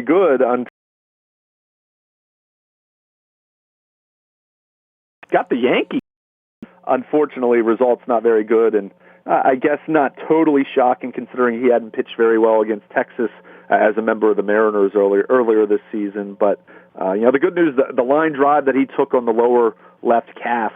good until got the Yankees. Unfortunately, results not very good, and I guess not totally shocking considering he hadn't pitched very well against Texas as a member of the Mariners earlier this season. But the good news, the line drive that he took on the lower left calf,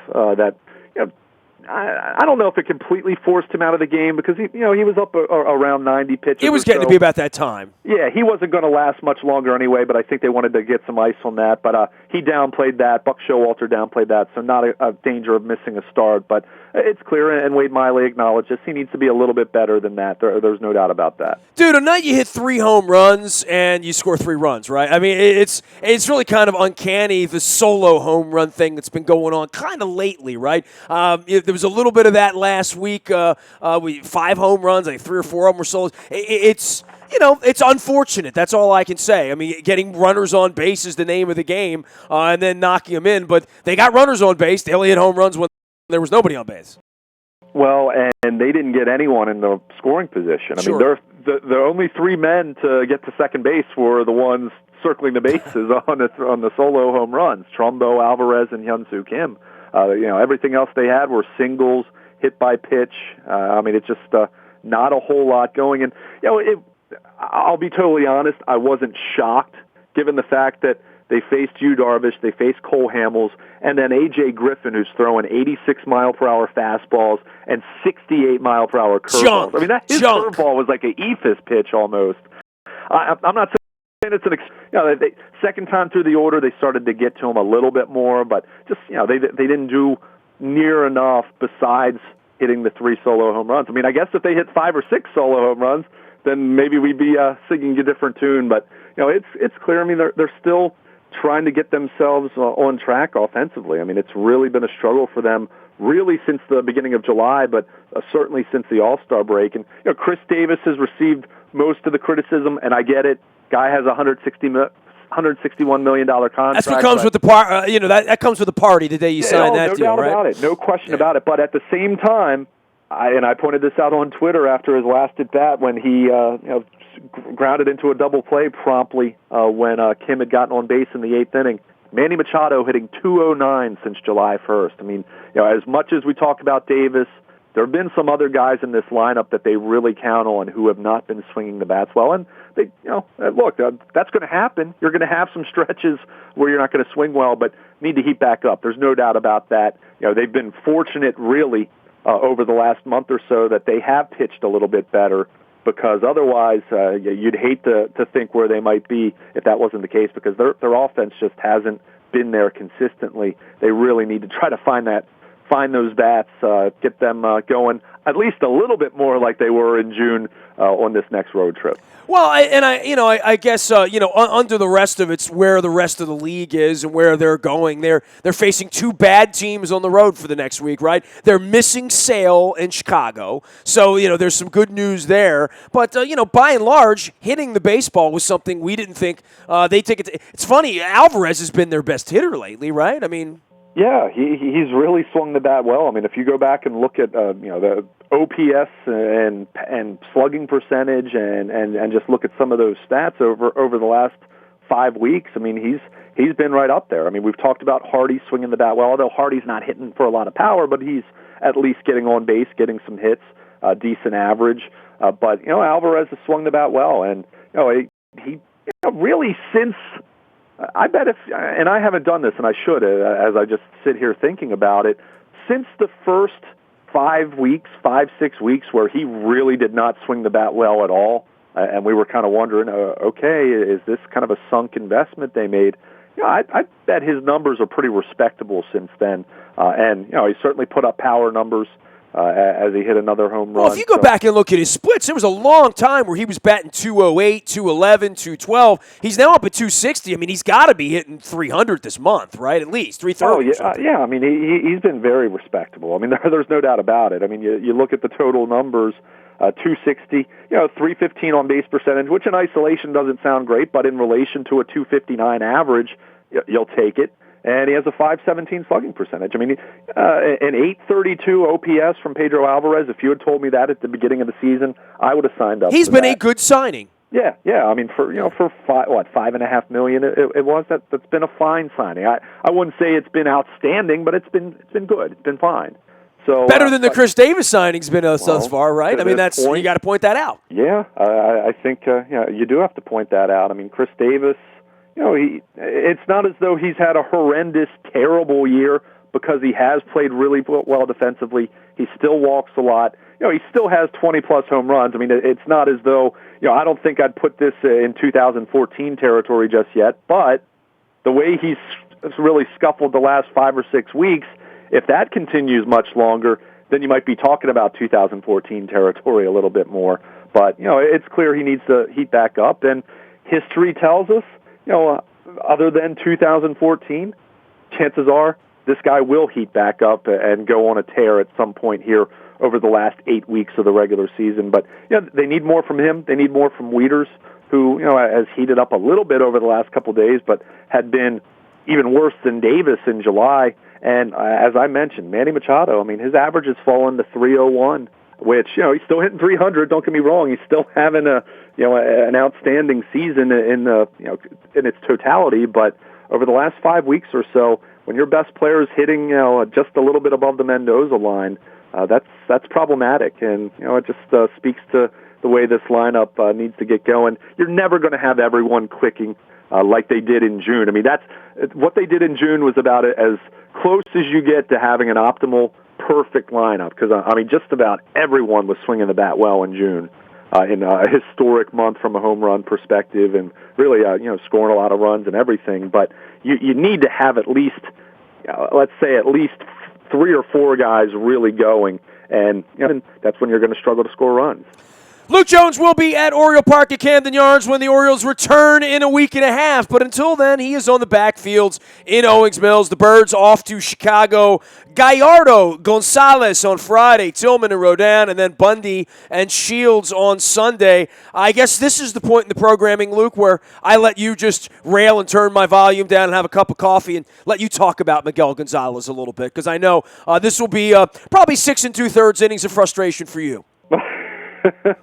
I don't know if it completely forced him out of the game because he was up around 90 pitches. It was getting to be about that time. Yeah, he wasn't going to last much longer anyway, but I think they wanted to get some ice on that. But he downplayed that. Buck Showalter downplayed that, so not a danger of missing a start. But it's clear, and Wade Miley acknowledges he needs to be a little bit better than that. There's no doubt about that. Dude, a night you hit 3 home runs and you score 3 runs, right? I mean, it's really kind of uncanny, the solo home run thing that's been going on kind of lately, right? There was a little bit of that last week. 5 home runs, like 3 or 4 of them were solos. It's unfortunate. That's all I can say. I mean, getting runners on base is the name of the game, and then knocking them in. But they got runners on base. They only hit home runs when there was nobody on base. Well, and they didn't get anyone in the scoring position. I mean, the only 3 men to get to second base were the ones circling the bases on the solo home runs: Trumbo, Alvarez, and Hyun-Soo Kim. Everything else they had were singles, hit by pitch. It's just not a whole lot going. And I'll be totally honest, I wasn't shocked given the fact that they faced Yu Darvish, they faced Cole Hamels, and then A.J. Griffin, who's throwing 86-mile-per-hour fastballs and 68-mile-per-hour curveballs. I mean, his curveball was like an ephus pitch almost. I'm not saying it's the second time through the order, they started to get to him a little bit more, but just, they didn't do near enough besides hitting the 3 solo home runs. I mean, I guess if they hit 5 or 6 solo home runs, then maybe we'd be singing a different tune. But it's clear. I mean, they're still trying to get themselves on track offensively. I mean, it's really been a struggle for them, really since the beginning of July, but certainly since the All-Star break. And Chris Davis has received most of the criticism, and I get it. Guy has a $161 million contract. That's what comes with the that comes with the party the day you sign that deal, right? No doubt about it. No question about it. But at the same time, I pointed this out on Twitter after his last at bat when he grounded into a double play promptly when Kim had gotten on base in the 8th inning. Manny Machado hitting .209 since July 1st. I mean, as much as we talk about Davis, there have been some other guys in this lineup that they really count on who have not been swinging the bats well. And they, look, that's going to happen. You're going to have some stretches where you're not going to swing well, but need to heat back up. There's no doubt about that. They've been fortunate, really, over the last month or so that they have pitched a little bit better, because otherwise you'd hate to think where they might be if that wasn't the case, because their offense just hasn't been there consistently. They really need to try to find those bats, get them going at least a little bit more like they were in June on this next road trip. Well, I guess under the rest of it's where the rest of the league is and where they're going. They're facing 2 bad teams on the road for the next week, right? They're missing Sale in Chicago, so there's some good news there. But by and large, hitting the baseball was something we didn't think they take it. It's funny, Alvarez has been their best hitter lately, right? I mean. Yeah, he's really swung the bat well. I mean, if you go back and look at the OPS and slugging percentage and just look at some of those stats over the last 5 weeks, I mean, he's been right up there. I mean, we've talked about Hardy swinging the bat well, although Hardy's not hitting for a lot of power, but he's at least getting on base, getting some hits, decent average. But Alvarez has swung the bat well, and he really since. I bet and I haven't done this, and I should, as I just sit here thinking about it, since the first 5, 6 weeks where he really did not swing the bat well at all, and we were kind of wondering, okay, is this kind of a sunk investment they made? I bet his numbers are pretty respectable since then, and he certainly put up power numbers as he hit another home run. Well, if you go back and look at his splits, there was a long time where he was batting 208, 211, 212. He's now up at 260. I mean, he's got to be hitting 300 this month, right? At least 330. Oh, yeah. I mean, he's been very respectable. I mean, there's no doubt about it. I mean, you look at the total numbers, 260, 315 on base percentage, which in isolation doesn't sound great, but in relation to a 259 average, you'll take it. And he has a .517 slugging percentage. I mean, an .832 OPS from Pedro Alvarez. If you had told me that at the beginning of the season, I would have signed up. He's been a good signing. Yeah. I mean, for $5.5 million, that's been a fine signing. I wouldn't say it's been outstanding, but it's been good. It's been fine. So better than the Chris Davis signing's been thus far, right? I mean, you got to point that out. Yeah, I think you do have to point that out. I mean, Chris Davis, it's not as though he's had a horrendous, terrible year because he has played really well defensively. He still walks a lot. He still has 20-plus home runs. I mean, it's not as though, I don't think I'd put this in 2014 territory just yet, but the way he's really scuffled the last 5 or 6 weeks, if that continues much longer, then you might be talking about 2014 territory a little bit more. But, it's clear he needs to heat back up, and history tells us, other than 2014, chances are this guy will heat back up and go on a tear at some point here over the last 8 weeks of the regular season. But they need more from him. They need more from Wieters, who has heated up a little bit over the last couple of days, but had been even worse than Davis in July. And as I mentioned, Manny Machado, I mean, his average has fallen to 301, which he's still hitting 300. Don't get me wrong; he's still having an outstanding season in its totality. But over the last 5 weeks or so, when your best player is hitting just a little bit above the Mendoza line, that's problematic, and it just speaks to the way this lineup needs to get going. You're never going to have everyone clicking like they did in June. I mean, that's what they did in June was about as close as you get to having an optimal, perfect lineup. Because I mean, just about everyone was swinging the bat well in June, in a historic month from a home run perspective, and really, scoring a lot of runs and everything. But you need to have at least, let's say, at least 3 or 4 guys really going, and that's when you're going to struggle to score runs. Luke Jones will be at Oriole Park at Camden Yards when the Orioles return in a week and a half. But until then, he is on the backfields in Owings Mills. The Birds off to Chicago. Gallardo, Gonzalez on Friday, Tillman and Rodin, and then Bundy and Shields on Sunday. I guess this is the point in the programming, Luke, where I let you just rail and turn my volume down and have a cup of coffee and let you talk about Miguel Gonzalez a little bit, because I know this will be probably 6 2/3 innings of frustration for you.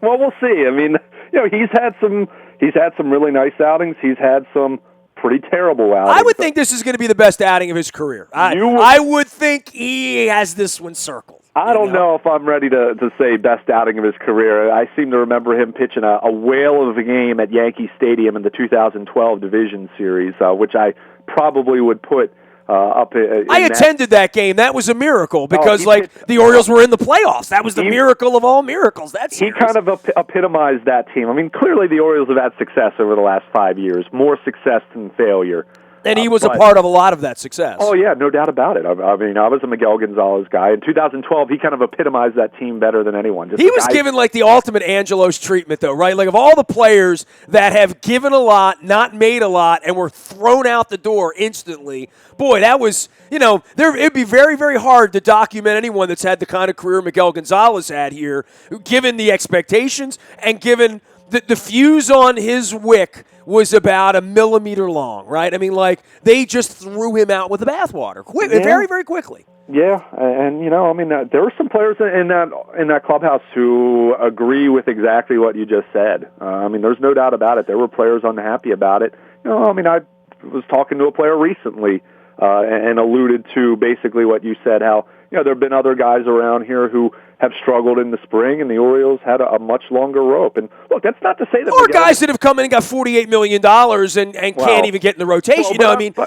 Well, we'll see. I mean, he's had some really nice outings. He's had some pretty terrible outings. I would think this is going to be the best outing of his career. I would think he has this one circled. I don't know if I'm ready to say best outing of his career. I seem to remember him pitching a whale of a game at Yankee Stadium in the 2012 Division Series, which I probably would put up. I attended that game. That was a miracle because, the Orioles were in the playoffs. That was the miracle of all miracles. He kind of epitomized that team. I mean, clearly the Orioles have had success over the last 5 years, more success than failure. And he was a part of a lot of that success. Oh, yeah, no doubt about it. I mean, I was a Miguel Gonzalez guy. In 2012, he kind of epitomized that team better than anyone. He was given, the ultimate Angelos treatment, though, right? Like, of all the players that have given a lot, not made a lot, and were thrown out the door instantly, boy, that was, it'd be very, very hard to document anyone that's had the kind of career Miguel Gonzalez had here, given the expectations and given the fuse on his wick was about 1 millimeter long, right? I mean, they just threw him out with the bathwater very, very quickly. Yeah, and there were some players in that clubhouse who agree with exactly what you just said. I mean, there's no doubt about it. There were players unhappy about it. I was talking to a player recently and alluded to basically what you said, how there have been other guys around here who have struggled in the spring, and the Orioles had a much longer rope. And look, that's not to say that or guys that have come in and got $48 million and can't even get in the rotation.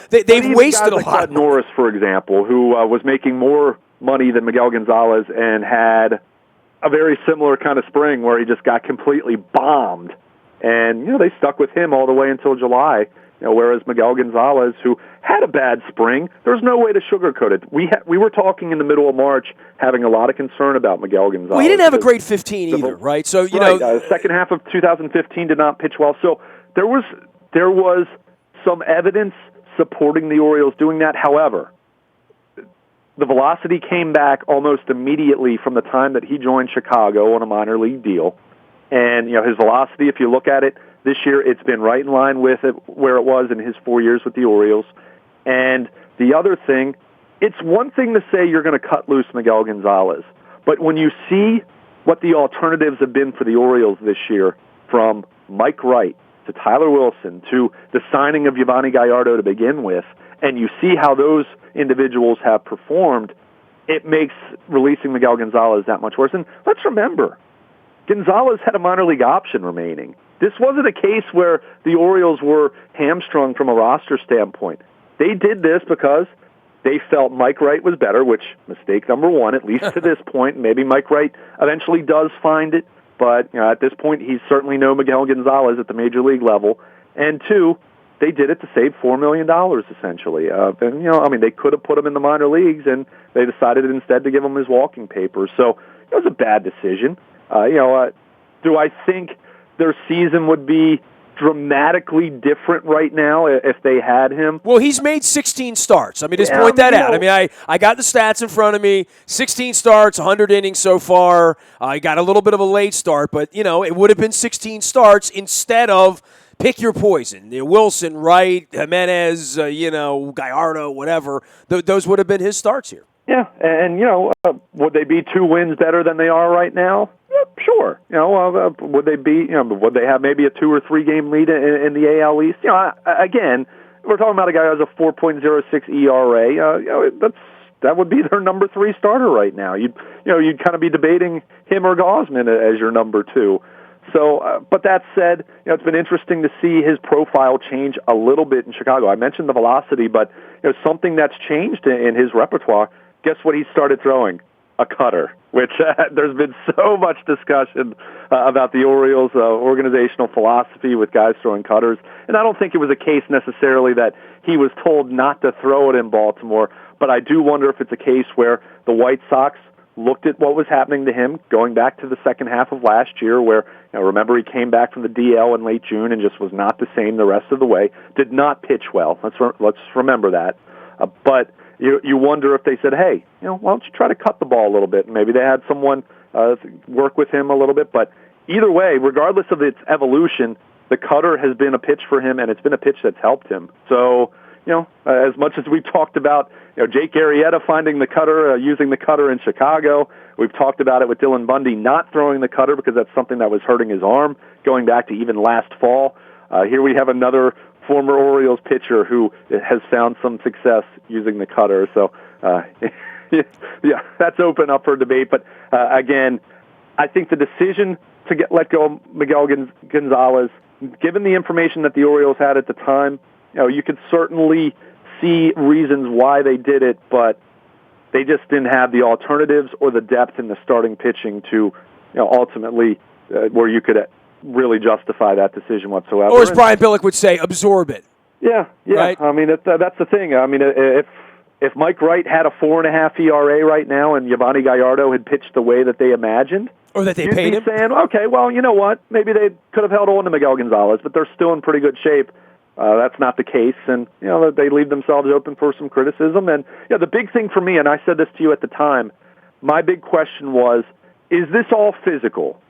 They've wasted a lot. Bud Norris, for example, who was making more money than Miguel Gonzalez and had a very similar kind of spring where he just got completely bombed. And they stuck with him all the way until July. Whereas Miguel Gonzalez, who had a bad spring, there's no way to sugarcoat it. We were talking in the middle of March, having a lot of concern about Miguel Gonzalez. Well, he didn't have a great 15 either, right? So second half of 2015 did not pitch well. So there was some evidence supporting the Orioles doing that. However, the velocity came back almost immediately from the time that he joined Chicago on a minor league deal, and his velocity, if you look at it. This year, it's been right in line with where it was in his 4 years with the Orioles. And the other thing, it's one thing to say you're going to cut loose Miguel Gonzalez, but when you see what the alternatives have been for the Orioles this year, from Mike Wright to Tyler Wilson to the signing of Yovani Gallardo to begin with, and you see how those individuals have performed, it makes releasing Miguel Gonzalez that much worse. And let's remember, Gonzalez had a minor league option remaining. This wasn't a case where the Orioles were hamstrung from a roster standpoint. They did this because they felt Mike Wright was better, which, mistake number one, at least to this point. Maybe Mike Wright eventually does find it, but at this point, he's certainly no Miguel Gonzalez at the major league level. And two, they did it to save $4 million, essentially. And, they could have put him in the minor leagues, and they decided instead to give him his walking papers. So it was a bad decision. Do I think their season would be dramatically different right now if they had him? Well, he's made 16 starts. Just point that out. I got the stats in front of me. 16 starts, 100 innings so far. He got a little bit of a late start, but, it would have been 16 starts instead of pick your poison. Wilson, Wright, Jimenez, Gallardo, whatever. Those would have been his starts here. Yeah, and, would they be 2 wins better than they are right now? Sure. Would they be? Would they have maybe a 2 or 3 game lead in the AL East? Again, we're talking about a guy who has a 4.06 ERA. That would be their number 3 starter right now. You'd kind of be debating him or Gausman as your number 2. So, but that said, it's been interesting to see his profile change a little bit in Chicago. I mentioned the velocity, but something that's changed in his repertoire. Guess what he started throwing? A cutter, which there's been so much discussion about the Orioles' organizational philosophy with guys throwing cutters. And I don't think it was a case necessarily that he was told not to throw it in Baltimore, but I do wonder if it's a case where the White Sox looked at what was happening to him going back to the second half of last year where, remember, he came back from the DL in late June and just was not the same the rest of the way, did not pitch well. Let's remember that. But you wonder if they said, hey, why don't you try to cut the ball a little bit? And maybe they had someone work with him a little bit. But either way, regardless of its evolution, the cutter has been a pitch for him, and it's been a pitch that's helped him. So, as much as we talked about, Jake Arrieta finding the cutter, using the cutter in Chicago, we've talked about it with Dylan Bundy not throwing the cutter because that's something that was hurting his arm going back to even last fall. Here we have another former Orioles pitcher who has found some success using the cutter. So, yeah, that's open up for debate. But, again, I think the decision to let go of Miguel Gonzalez, given the information that the Orioles had at the time, you could certainly see reasons why they did it, but they just didn't have the alternatives or the depth in the starting pitching to, ultimately where you could really justify that decision whatsoever. Or as Brian Billick would say, absorb it. Yeah. Right? That's the thing. If Mike Wright had a 4.5 ERA right now and Yovani Gallardo had pitched the way that they imagined, or that they paid him, saying, okay, well, you know what? Maybe they could have held on to Miguel Gonzalez, but they're still in pretty good shape. That's not the case, and they leave themselves open for some criticism. And the big thing for me, and I said this to you at the time, my big question was, is this all physical?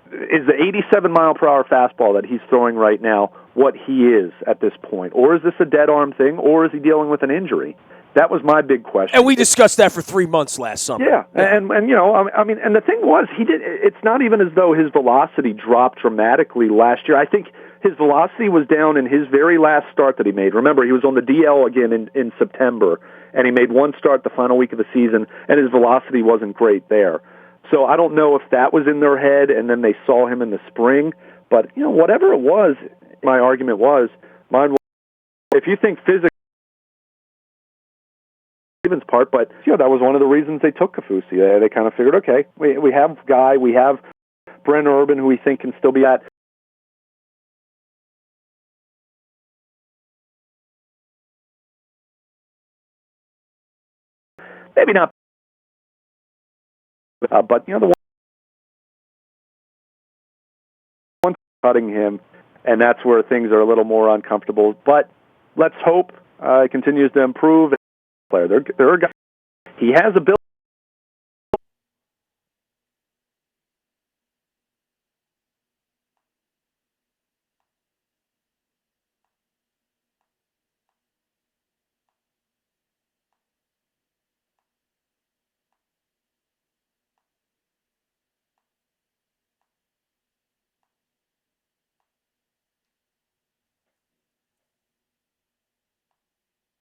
Is the 87-mile-per-hour fastball that he's throwing right now what he is at this point? Or is this a dead arm thing, or is he dealing with an injury? That was my big question. And we discussed that for 3 months last summer. Yeah. And the thing was, it's not even as though his velocity dropped dramatically last year. I think his velocity was down in his very last start that he made. Remember, he was on the DL again in September, and he made one start the final week of the season, and his velocity wasn't great there. So I don't know if that was in their head, and then they saw him in the spring. But, whatever it was, my argument was, if you think physically, part, but that was one of the reasons they took Kafusi. They kind of figured, okay, we have Guy, we have Brent Urban, who we think can still be at. Maybe not, but the one cutting him, and that's where things are a little more uncomfortable. But let's hope it continues to improve. They're a guy. He has ability.